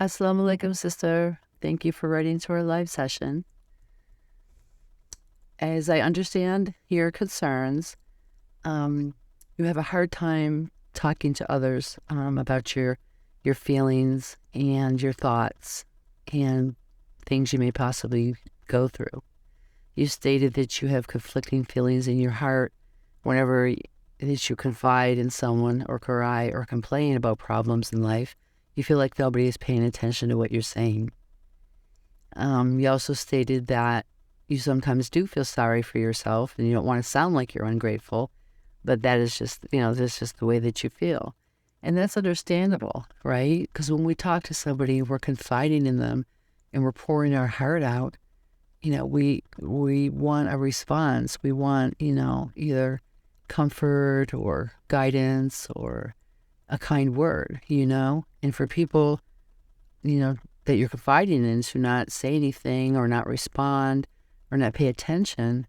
Assalamu alaikum, sister. Thank you for writing to our live session. As I understand your concerns, you have a hard time talking to others about your feelings and your thoughts and things you may possibly go through. You stated that you have conflicting feelings in your heart whenever that you confide in someone or cry or complain about problems in life. You feel like nobody is paying attention to what you're saying. You also stated that you sometimes do feel sorry for yourself and you don't want to sound like you're ungrateful, but that is just, that's just the way that you feel. And that's understandable, right? Because when we talk to somebody, we're confiding in them and we're pouring our heart out. We want a response. We want, either comfort or guidance or a kind word, and for people, that you're confiding in to not say anything or not respond or not pay attention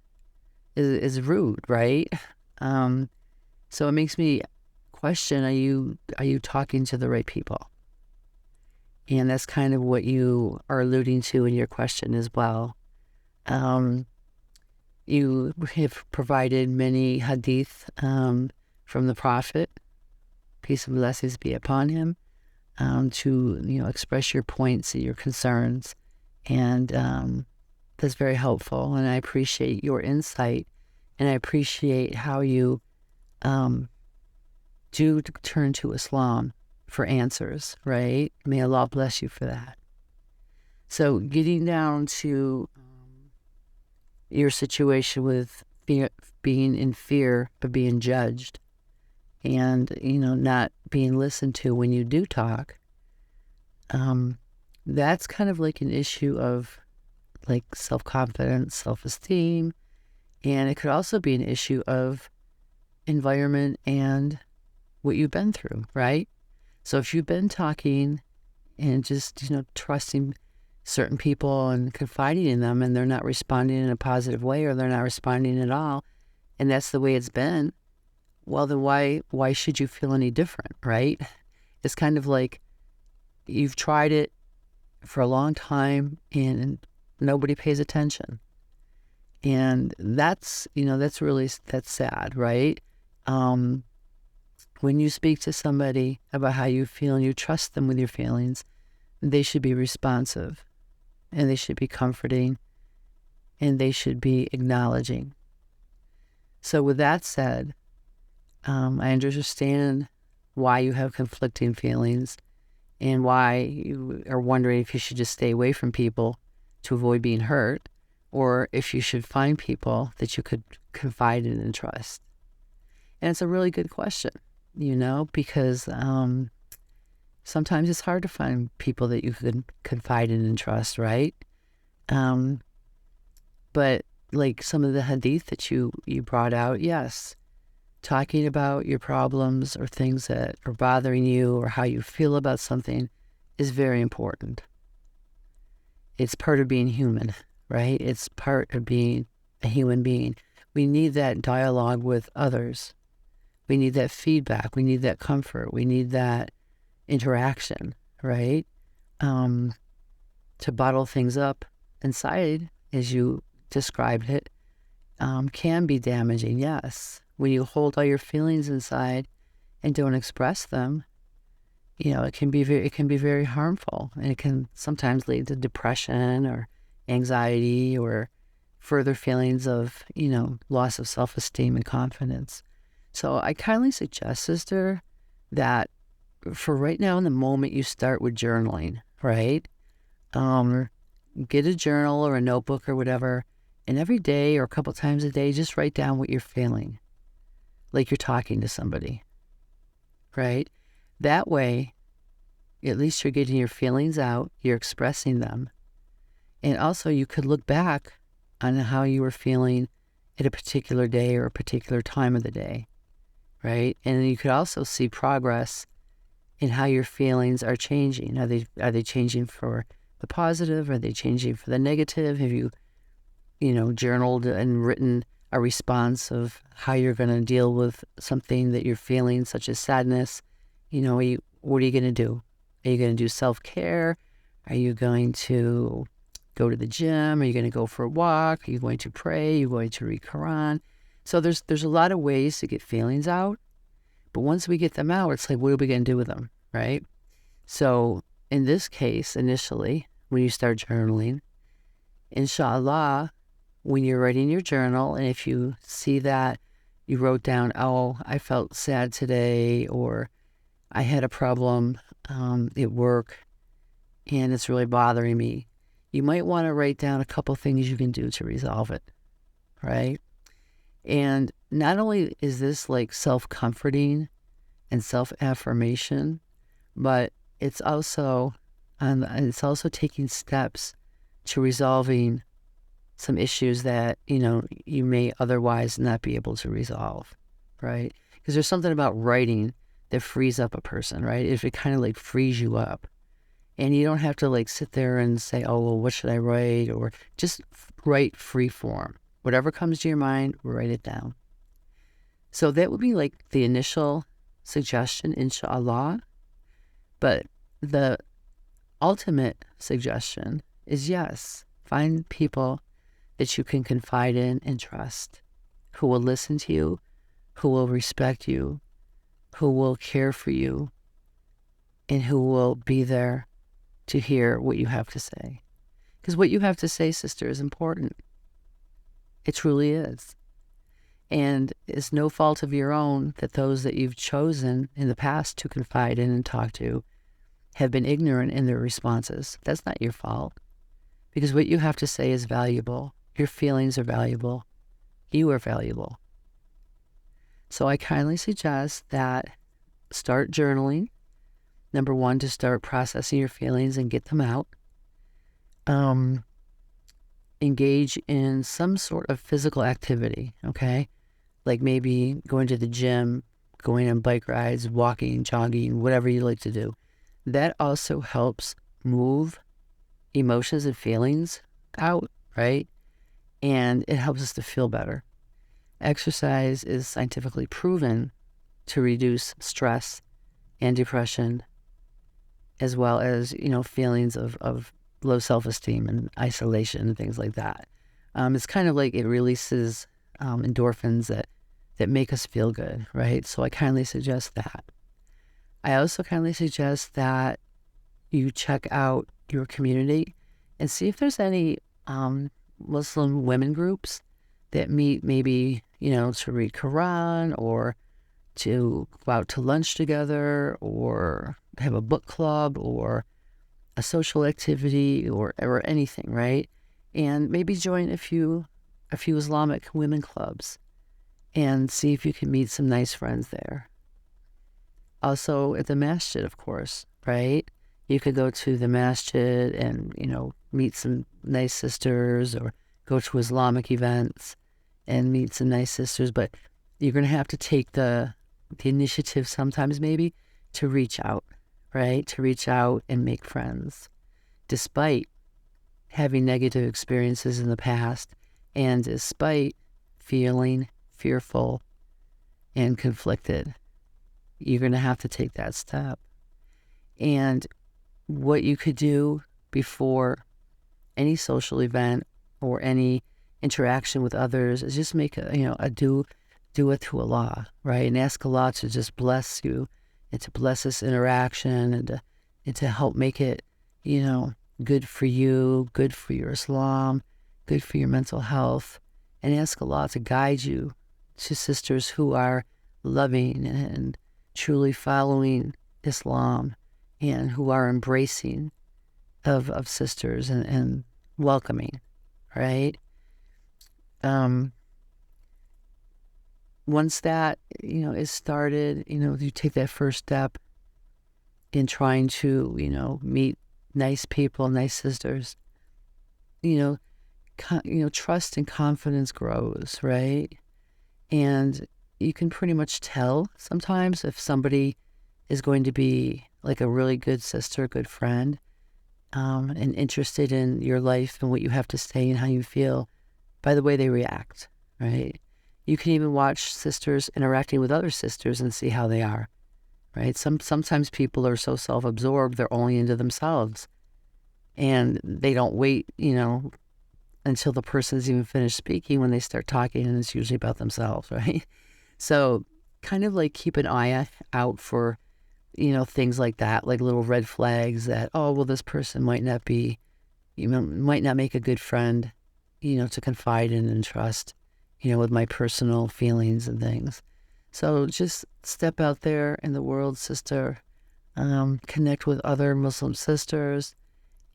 is rude, right? So it makes me question, are you talking to the right people? And that's kind of what you are alluding to in your question as well. You have provided many hadith from the Prophet, peace and blessings be upon him, to express your points and your concerns, and that's very helpful. And I appreciate your insight, and I appreciate how you do turn to Islam for answers. Right? May Allah bless you for that. So, getting down to your situation with being in fear of being judged, and not being listened to when you do talk, that's kind of like an issue of like self-confidence, self-esteem, and it could also be an issue of environment and what you've been through, right? So if you've been talking and just trusting certain people and confiding in them, and they're not responding in a positive way, or they're not responding at all, and that's the way it's been, well, then why should you feel any different, right? It's kind of like you've tried it for a long time and nobody pays attention. And that's sad, right? When you speak to somebody about how you feel and you trust them with your feelings, they should be responsive, and they should be comforting, and they should be acknowledging. So with that said, I understand why you have conflicting feelings and why you are wondering if you should just stay away from people to avoid being hurt, or if you should find people that you could confide in and trust. And it's a really good question, because sometimes it's hard to find people that you can confide in and trust, right? But like some of the hadith that you brought out, yes, talking about your problems or things that are bothering you or how you feel about something is very important. It's part of being human, right? It's part of being a human being. We need that dialogue with others. We need that feedback. We need that comfort. We need that interaction, right? To bottle things up inside, as you described it, can be damaging, yes. When you hold all your feelings inside and don't express them, it can be very harmful, and it can sometimes lead to depression or anxiety or further feelings of, loss of self-esteem and confidence. So I kindly suggest, sister, that for right now in the moment, you start with journaling, right? Get a journal or a notebook or whatever, and every day or a couple times a day, just write down what you're feeling, like you're talking to somebody, right? That way, at least you're getting your feelings out, you're expressing them. And also you could look back on how you were feeling at a particular day or a particular time of the day, right? And you could also see progress in how your feelings are changing. Are they changing for the positive? Are they changing for the negative? Have you, journaled and written a response of how you're going to deal with something that you're feeling, such as sadness? What are you going to do? Are you going to do self-care? Are you going to go to the gym? Are you going to go for a walk? Are you going to pray? Are you going to read Quran? So there's a lot of ways to get feelings out. But once we get them out, it's like, what are we going to do with them, right? So in this case, initially, when you start journaling, inshallah, when you're writing your journal, and if you see that you wrote down, oh, I felt sad today, or I had a problem at work, and it's really bothering me, you might want to write down a couple things you can do to resolve it, right? And not only is this like self-comforting and self-affirmation, but it's also taking steps to resolving some issues that, you may otherwise not be able to resolve, right? Because there's something about writing that frees up a person, right? If it kind of like frees you up. And you don't have to like sit there and say, oh, well, what should I write? Or just write free form. Whatever comes to your mind, write it down. So that would be like the initial suggestion, inshallah. But the ultimate suggestion is, yes, find people that you can confide in and trust, who will listen to you, who will respect you, who will care for you, and who will be there to hear what you have to say. Because what you have to say, sister, is important. It truly is. And it's no fault of your own that those that you've chosen in the past to confide in and talk to have been ignorant in their responses. That's not your fault. Because what you have to say is valuable. Your feelings are valuable. You are valuable. So I kindly suggest that start journaling. Number one, to start processing your feelings and get them out. Engage in some sort of physical activity, okay? Like maybe going to the gym, going on bike rides, walking, jogging, whatever you like to do. That also helps move emotions and feelings out, right? And it helps us to feel better. Exercise is scientifically proven to reduce stress and depression, as well as, feelings of low self-esteem and isolation and things like that. It's kind of like it releases endorphins that make us feel good, right? So I kindly suggest that. I also kindly suggest that you check out your community and see if there's any Muslim women groups that meet maybe, to read Quran or to go out to lunch together or have a book club or a social activity or anything, right? And maybe join a few Islamic women clubs and see if you can meet some nice friends there. Also at the masjid, of course, right? You could go to the masjid and, meet some nice sisters, or go to Islamic events and meet some nice sisters. But you're going to have to take the initiative sometimes maybe to reach out, right? To reach out and make friends. Despite having negative experiences in the past and despite feeling fearful and conflicted, you're going to have to take that step. And what you could do before any social event or any interaction with others is just make a do it to Allah, right? And ask Allah to just bless you and to bless this interaction and to help make it, good for you, good for your Islam, good for your mental health. And ask Allah to guide you to sisters who are loving and truly following Islam and who are embracing of sisters and welcoming, right? Once that, is started, you take that first step in trying to, meet nice people, nice sisters, trust and confidence grows, right? And you can pretty much tell sometimes if somebody is going to be like a really good sister, good friend, and interested in your life and what you have to say and how you feel by the way they react, right? You can even watch sisters interacting with other sisters and see how they are, right? Sometimes people are so self-absorbed, they're only into themselves. And they don't wait, until the person's even finished speaking when they start talking, and it's usually about themselves, right? So kind of like keep an eye out for, things like that, like little red flags that, oh, well, this person might not be, might not make a good friend, to confide in and trust, with my personal feelings and things. So just step out there in the world, sister, connect with other Muslim sisters,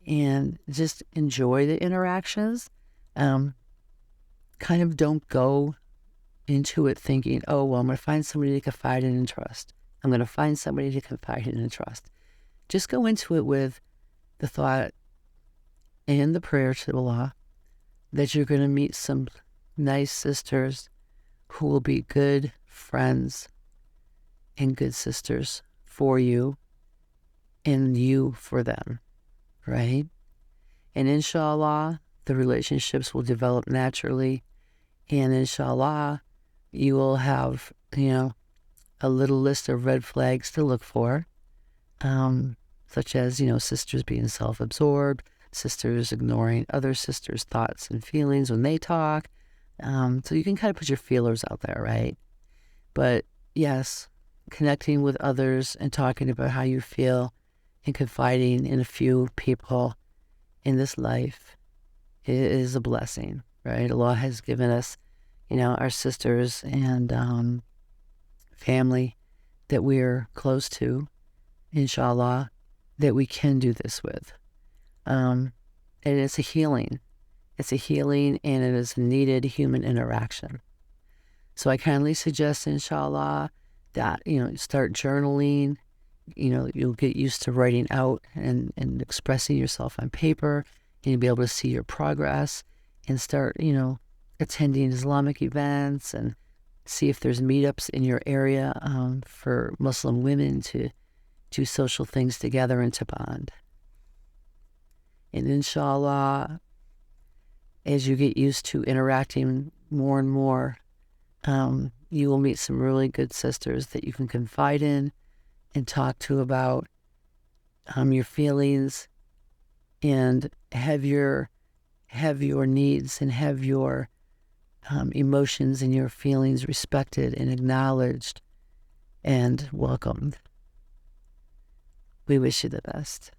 and just enjoy the interactions. Um, Kind of don't go into it thinking, oh, well, I'm going to find somebody to confide in and trust. I'm going to find somebody to confide in and trust. Just go into it with the thought and the prayer to Allah that you're going to meet some nice sisters who will be good friends and good sisters for you and you for them, right? And inshallah, the relationships will develop naturally. And inshallah, you will have, a little list of red flags to look for, such as, sisters being self-absorbed, sisters ignoring other sisters' thoughts and feelings when they talk. So you can kind of put your feelers out there, right? But yes, connecting with others and talking about how you feel and confiding in a few people in this life is a blessing, right? Allah has given us, our sisters and family that we're close to, inshallah, that we can do this with. And it's a healing. It's a healing, and it is needed human interaction. So I kindly suggest, inshallah, that, start journaling. You'll get used to writing out and expressing yourself on paper, and you'll be able to see your progress and start, attending Islamic events and see if there's meetups in your area for Muslim women to do social things together and to bond. And inshallah, as you get used to interacting more and more, you will meet some really good sisters that you can confide in and talk to about your feelings, and have your needs and have your emotions and your feelings respected and acknowledged and welcomed. We wish you the best.